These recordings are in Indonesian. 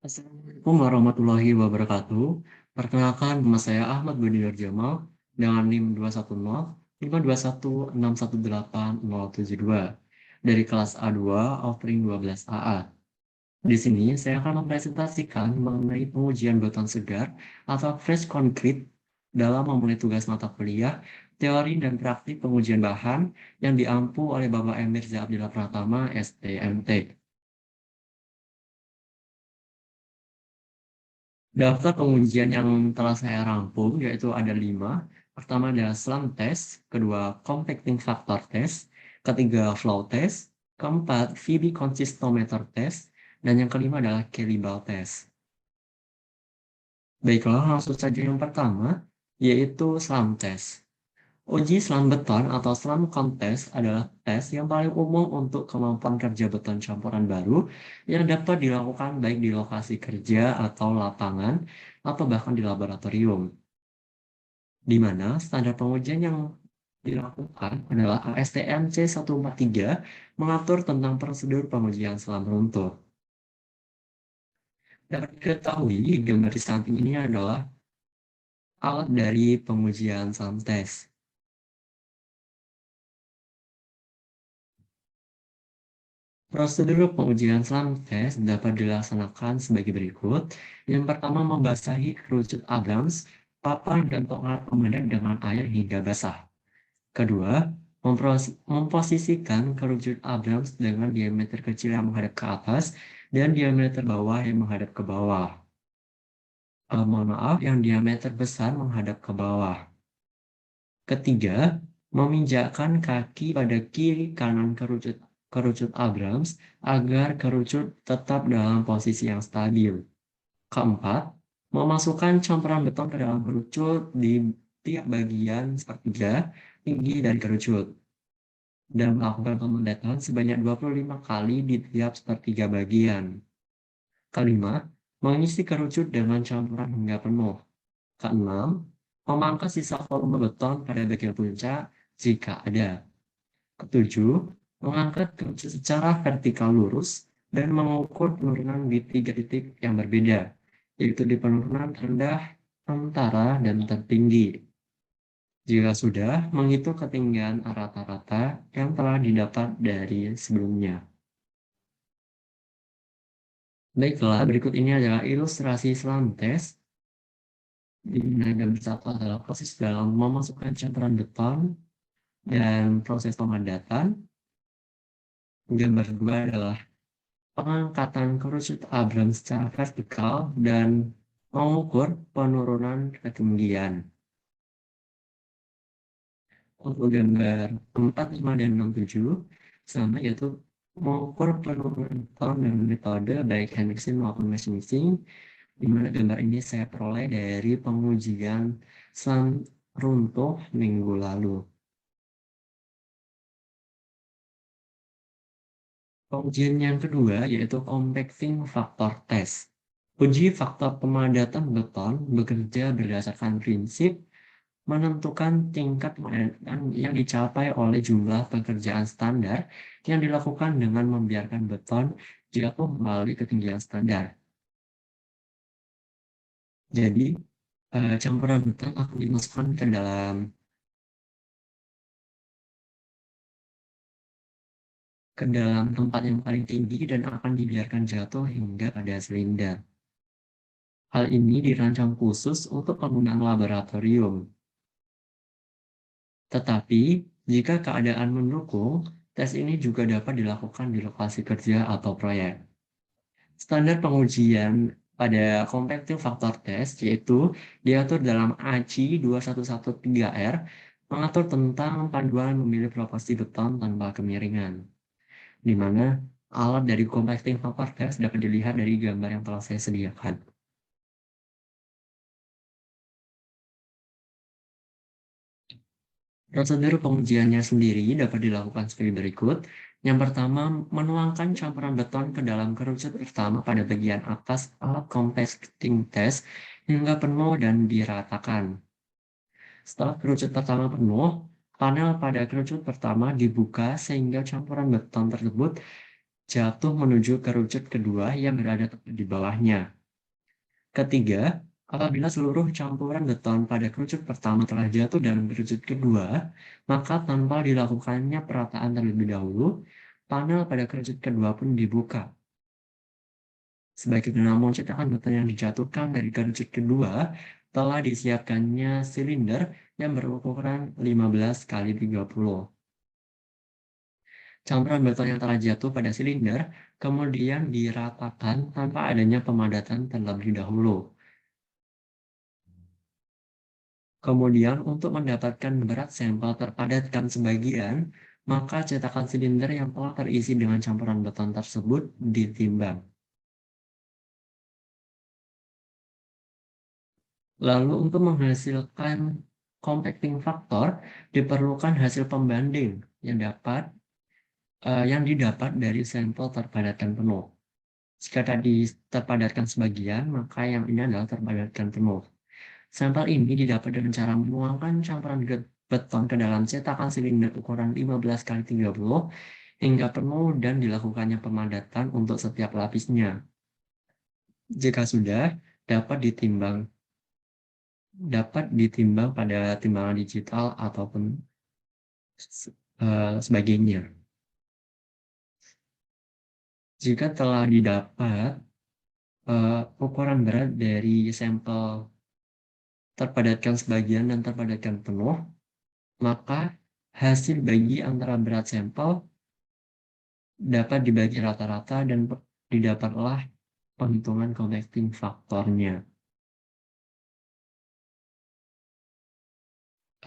Assalamualaikum warahmatullahi wabarakatuh. Perkenalkan, nama saya Ahmad Budi Jamal dengan NIM 210 5216118 dari kelas A2 offering 12 AA. Di sini saya akan mempresentasikan mengenai pengujian beton segar atau fresh concrete dalam memulai tugas mata kuliah, teori dan praktik pengujian bahan yang diampu oleh Bapak Emir Abdillah Pratama, STMT. Daftar pengujian yang telah saya rangkum yaitu ada 5. Pertama adalah SLAM test, kedua compacting factor test, ketiga flow test, keempat VB consistometer test, dan yang kelima adalah Calibal test. Baiklah, langsung saja yang pertama, yaitu SLAM test. Uji selam beton atau selam contest adalah tes yang paling umum untuk kemampuan kerja beton campuran baru yang dapat dilakukan baik di lokasi kerja atau lapangan atau bahkan di laboratorium. Di mana standar pengujian yang dilakukan adalah ASTM C143 mengatur tentang prosedur pengujian selam runtuh. Dapat diketahui, gambar di samping ini adalah alat dari pengujian selam tes. Prosedur pengujian selam tes dapat dilaksanakan sebagai berikut. Yang pertama, membasahi kerucut Abrams, papan dan tongkat pemadam dengan air hingga basah. Kedua, memposisikan kerucut Abrams dengan diameter kecil yang menghadap ke atas dan diameter bawah yang menghadap ke bawah. Mohon maaf, yang diameter besar menghadap ke bawah. Ketiga, meminjakkan kaki pada kiri kanan kerucut Abrams agar kerucut tetap dalam posisi yang stabil. Keempat, memasukkan campuran beton ke dalam kerucut di tiap bagian sepertiga tinggi dari kerucut dan melakukan pemendatan sebanyak 25 kali di tiap sepertiga bagian. Kelima, mengisi kerucut dengan campuran hingga penuh. Keenam, memangkas sisa volume beton pada bagian puncak jika ada. Ketujuh, mengangkat kerucut secara vertikal lurus dan mengukur penurunan di 3 titik yang berbeda, yaitu di penurunan rendah, antara, dan tertinggi. Jika sudah, menghitung ketinggian rata-rata yang telah didapat dari sebelumnya. Baiklah, berikut ini adalah ilustrasi selam tes. Di mana gambar satu adalah proses dalam memasukkan campuran beton dan proses pemadatan. Gambar kedua adalah pengangkatan kerucut Abrams secara vertikal dan mengukur penurunan ketinggian. Untuk gambar 4, 5, dan 6, 7 sama, yaitu mengukur penurunan beton dengan metode baik hand mixing maupun mesh mixing, di mana gambar ini saya peroleh dari pengujian selam runtuh minggu lalu. Pengujian yang kedua yaitu compacting factor test. Uji faktor pemadatan beton bekerja berdasarkan prinsip menentukan tingkat pemadatan yang dicapai oleh jumlah pekerjaan standar yang dilakukan dengan membiarkan beton jatuh melalui ketinggian standar. Jadi, campuran beton akan dimasukkan ke dalam tempat yang paling tinggi dan akan dibiarkan jatuh hingga pada silinder. Hal ini dirancang khusus untuk penggunaan laboratorium. Tetapi, jika keadaan mendukung, tes ini juga dapat dilakukan di lokasi kerja atau proyek. Standar pengujian pada compacting factor test yaitu diatur dalam ACI 2113R mengatur tentang panduan memilih proporsi beton tanpa kemiringan, di mana alat dari compacting factor test dapat dilihat dari gambar yang telah saya sediakan. Prosedur pengujiannya sendiri dapat dilakukan sebagai berikut. Yang pertama, menuangkan campuran beton ke dalam kerucut pertama pada bagian atas alat compacting test hingga penuh dan diratakan. Setelah kerucut pertama penuh, panel pada kerucut pertama dibuka sehingga campuran beton tersebut jatuh menuju kerucut kedua yang berada tepat di bawahnya. Ketiga, apabila seluruh campuran beton pada kerucut pertama telah jatuh dalam kerucut kedua, maka tanpa dilakukannya perataan terlebih dahulu, panel pada kerucut kedua pun dibuka. Sebagaimana cetakan beton yang dijatuhkan dari kerucut kedua, telah disiapkannya silinder yang berukuran 15 kali 30. Campuran beton yang telah jatuh pada silinder kemudian diratakan tanpa adanya pemadatan terlebih dahulu. Kemudian untuk mendapatkan berat sampel terpadatkan sebagian, maka cetakan silinder yang telah terisi dengan campuran beton tersebut ditimbang. Lalu untuk menghasilkan compacting factor diperlukan hasil pembanding yang didapat dari sampel terpadatkan penuh. Jika tadi terpadatkan sebagian, maka yang ini adalah terpadatkan penuh. Sampel ini didapat dengan cara menuangkan campuran beton ke dalam cetakan silinder ukuran 15 kali 30 hingga penuh dan dilakukannya pemadatan untuk setiap lapisnya. Jika sudah, dapat ditimbang pada timbangan digital ataupun sebagainya. Jika telah didapat ukuran berat dari sampel terpadatkan sebagian dan terpadatkan penuh, maka hasil bagi antara berat sampel dapat dibagi rata-rata dan didapatlah penghitungan compacting faktornya.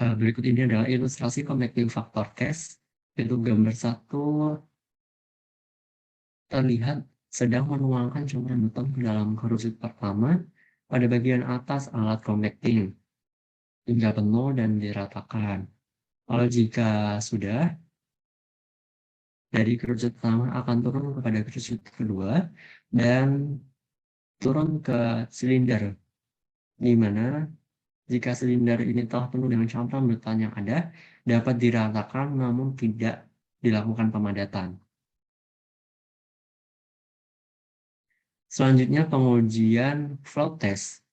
Berikut ini adalah ilustrasi compacting factor case. Itu gambar 1 terlihat sedang menuangkan campuran beton ke dalam kerucut pertama pada bagian atas alat compacting hingga penuh dan diratakan. Kalau jika sudah, dari kerucut pertama akan turun kepada kerucut kedua dan turun ke silinder, di mana jika silinder ini telah penuh dengan campuran beton yang ada, dapat diratakan namun tidak dilakukan pemadatan. Selanjutnya pengujian flow test.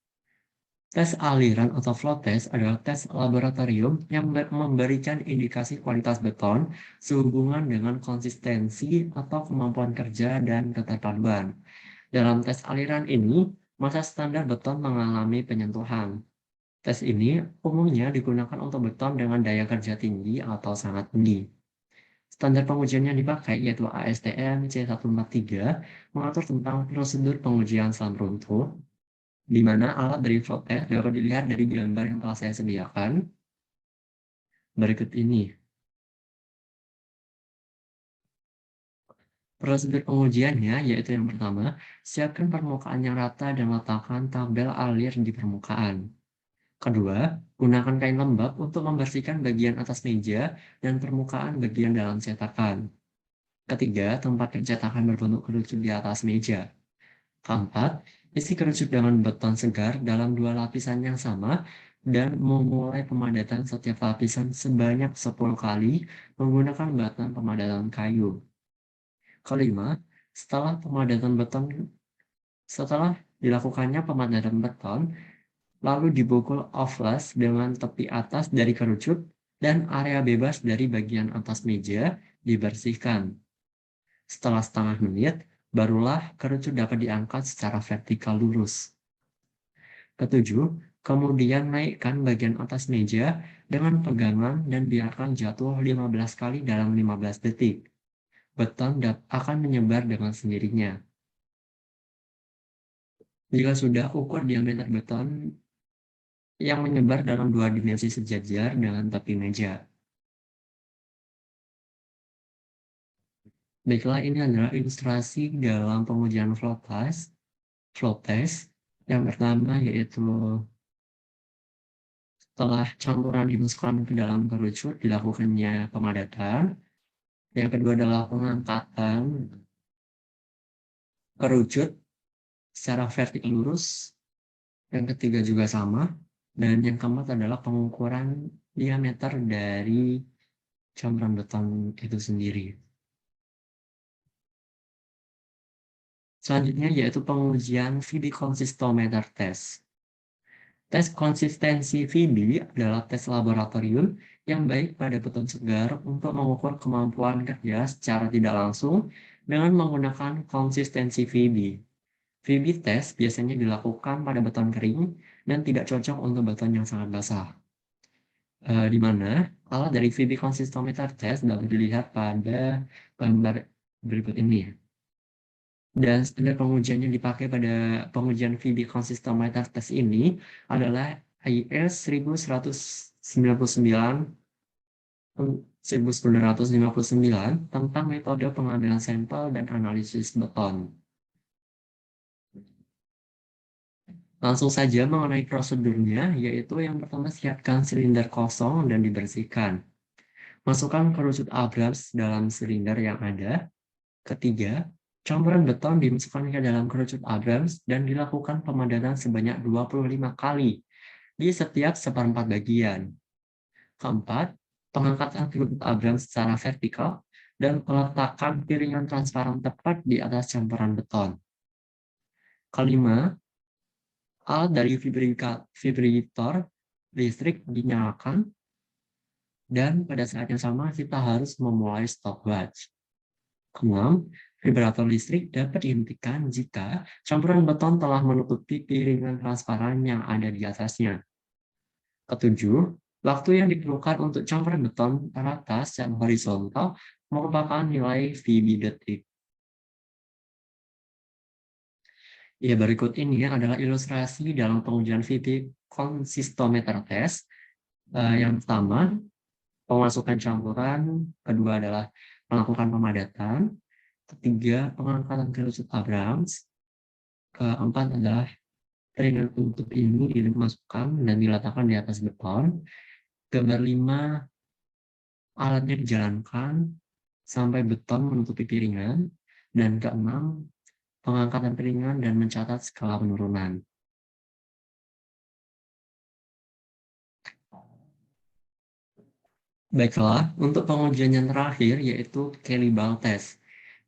Tes aliran atau flow test adalah tes laboratorium yang memberikan indikasi kualitas beton sehubungan dengan konsistensi atau kemampuan kerja dan keterpaduan. Dalam tes aliran ini, masa standar beton mengalami penyentuhan. Tes ini umumnya digunakan untuk beton dengan daya kerja tinggi atau sangat tinggi. Standar pengujian yang dipakai yaitu ASTM C143 mengatur tentang prosedur pengujian selam runtuh, di mana alat dari flow test dapat dilihat dari gambar yang telah saya sediakan berikut ini. Prosedur pengujiannya yaitu yang pertama, siapkan permukaan yang rata dan letakkan tabel alir di permukaan. Kedua, gunakan kain lembab untuk membersihkan bagian atas meja dan permukaan bagian dalam cetakan. Ketiga, tempatkan cetakan berbentuk kerucut di atas meja. Keempat, isi kerucut dengan beton segar dalam 2 lapisan yang sama dan memulai pemadatan setiap lapisan sebanyak 10 kali menggunakan batan pemadatan kayu. Kelima, setelah dilakukannya pemadatan beton, lalu dibukul offlash dengan tepi atas dari kerucut dan area bebas dari bagian atas meja dibersihkan. Setelah setengah menit, barulah kerucut dapat diangkat secara vertikal lurus. Ketujuh, kemudian naikkan bagian atas meja dengan pegangan dan biarkan jatuh 15 kali dalam 15 detik. Beton akan menyebar dengan sendirinya. Jika sudah, ukur diameter beton yang menyebar dalam 2 dimensi sejajar dengan tepi meja. Baiklah, ini adalah ilustrasi dalam pengujian flow test. Yang pertama yaitu setelah campuran dimasukkan ke dalam kerucut dilakukannya pemadatan. Yang kedua adalah pengangkatan kerucut secara vertikal lurus. Yang ketiga juga sama. Dan yang keempat adalah pengukuran diameter dari campuran beton itu sendiri. Selanjutnya yaitu pengujian VB Consistometer Test. Tes konsistensi VB adalah tes laboratorium yang baik pada beton segar untuk mengukur kemampuan kerja secara tidak langsung dengan menggunakan konsistensi VB. VB test biasanya dilakukan pada beton kering dan tidak cocok untuk beton yang sangat basah. Di mana alat dari VB Consistometer Test dapat dilihat pada gambar berikut ini. Dan standar pengujian yang dipakai pada pengujian VB Consistometer Test ini adalah IS 1199 1959 tentang metode pengambilan sampel dan analisis beton. Langsung saja mengenai prosedurnya, yaitu yang pertama siapkan silinder kosong dan dibersihkan. Masukkan kerucut Abrams dalam silinder yang ada. Ketiga, campuran beton dimasukkan ke dalam kerucut Abrams dan dilakukan pemadanan sebanyak 25 kali di setiap seperempat bagian. Keempat, pengangkatan kerucut Abrams secara vertikal dan peletakan piringan transparan tepat di atas campuran beton. Kelima, alat dari vibrator listrik dinyalakan dan pada saat yang sama kita harus memulai stopwatch. Keenam, vibrator listrik dapat dihentikan jika campuran beton telah menutupi piringan transparan yang ada di atasnya. Ketujuh, waktu yang diperlukan untuk campuran beton rata secara horizontal merupakan nilai VB detik. Ya, berikut ini adalah ilustrasi dalam pengujian VB consistometer test. Yang pertama, pemasukan campuran. Kedua adalah melakukan pemadatan. Ketiga, pengangkatan kerucut Abrams. Keempat adalah piringan penutup ini dimasukkan dan diletakkan di atas beton. Gambar 5, alatnya dijalankan sampai beton menutupi piringan. Dan keenam, pengangkatan piringan dan mencatat skala penurunan. Baiklah, untuk pengujian yang terakhir yaitu Calibre Test.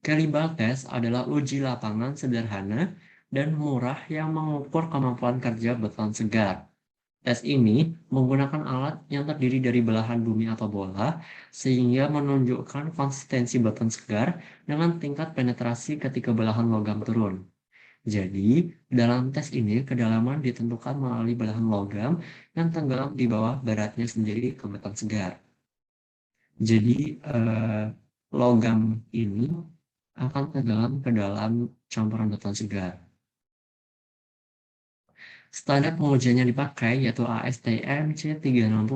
Calibre Test adalah uji lapangan sederhana dan murah yang mengukur kemampuan kerja beton segar. Tes ini menggunakan alat yang terdiri dari belahan bumi atau bola, sehingga menunjukkan konsistensi beton segar dengan tingkat penetrasi ketika belahan logam turun. Jadi, dalam tes ini kedalaman ditentukan melalui belahan logam yang tenggelam di bawah beratnya sendiri ke beton segar. Jadi, logam ini akan tenggelam ke dalam campuran beton segar. Standar pengujian yang dipakai yaitu ASTM C360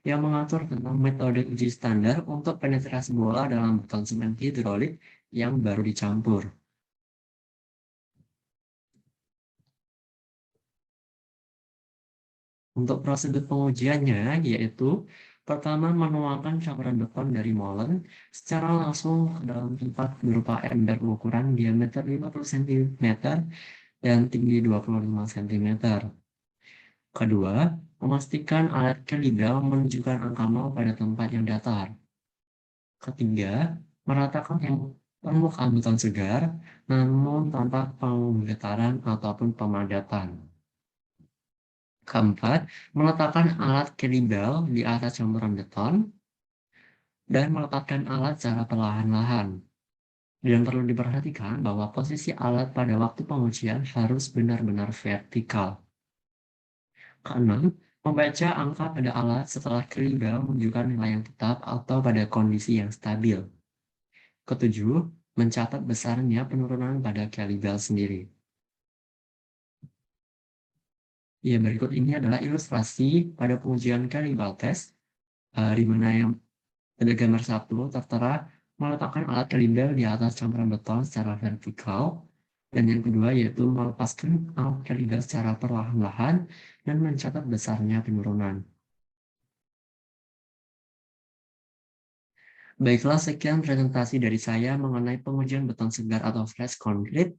yang mengatur tentang metode uji standar untuk penetrasi bola dalam beton semen hidrolik yang baru dicampur. Untuk prosedur pengujiannya yaitu pertama menuangkan campuran beton dari molen secara langsung ke dalam tempat berupa ember ukuran diameter 50 cm dan tinggi 25 cm. Kedua, memastikan alat kalibra menunjukkan angka 0 pada tempat yang datar. Ketiga, meratakan permukaan beton segar namun tanpa penggetaran ataupun pemadatan. Keempat, meletakkan alat kalibra di atas campuran beton dan meletakkan alat secara perlahan-lahan. Dan perlu diperhatikan bahwa posisi alat pada waktu pengujian harus benar-benar vertikal. Keenam, membaca angka pada alat setelah kalibra menunjukkan nilai yang tetap atau pada kondisi yang stabil. Ketujuh, mencatat besarnya penurunan pada kalibra sendiri. Ya, berikut ini adalah ilustrasi pada pengujian kalibra test, di mana yang pada gambar 1 tertera meletakkan alat kalibra di atas campuran beton secara vertikal, dan yang kedua yaitu melepaskan alat kalibra secara perlahan-lahan dan mencatat besarnya penurunan. Baiklah, sekian presentasi dari saya mengenai pengujian beton segar atau fresh concrete.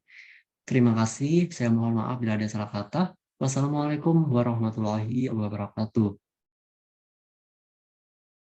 Terima kasih, saya mohon maaf bila ada salah kata. Wassalamualaikum warahmatullahi wabarakatuh.